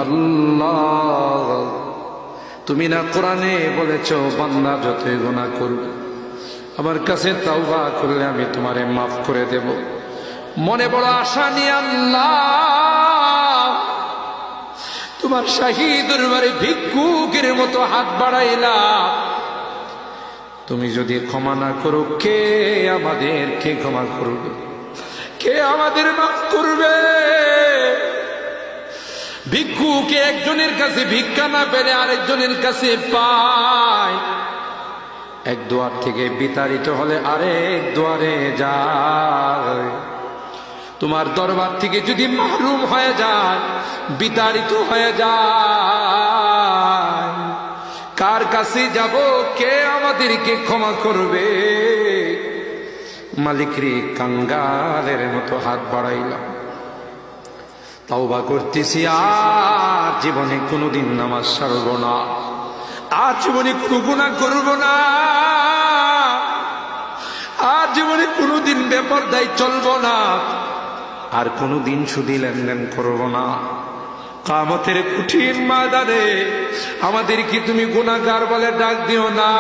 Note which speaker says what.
Speaker 1: আল্লাহ, তুমি না কোরআনে বলেছো বান্দা যতই গুনাহ করবে আমার কাছে তাওবা করলে আমি তোমারে মাফ করে দেব। মনে বড় আশা নিয়ে আল্লাহ তোমার শাহী দরবারে ভিক্ষুকের মতো হাত বাড়াইলাম। তুমি যদি ক্ষমা না করো কে আমাদেরকে ক্ষমা করবে? কে আমাদের মাফ করবে? ভিক্ষুকে একজনের কাছে ভিক্ষা না পেলে আরেকজনের কাছে পায়, এক দুয়ার থেকে বিতাড়িত হলে আরেক দুয়ারে যায়। তোমার দরবার থেকে যদি মাহরুম হয়ে যায়, বিতাড়িত হয়ে যায়, কার কাছে যাব? কে আমাদেরকে ক্ষমা করবে? মালিক রে, কাঙ্গালের মতো হাত বাড়াইলাম, তাওবা করতেছি, আর জীবনে কোনোদিন নামাজ ছাড়ব না, আর জীবনে কোনো গুনাহ করব না, আর জীবনে কোনোদিন বেপরদায় চলব না, আর কোনোদিন সুদী লেনদেন করব না। কিয়ামতের কঠিন ময়দানে আমাদেরকে তুমি গুনাহগার বলে ডাক দিও না।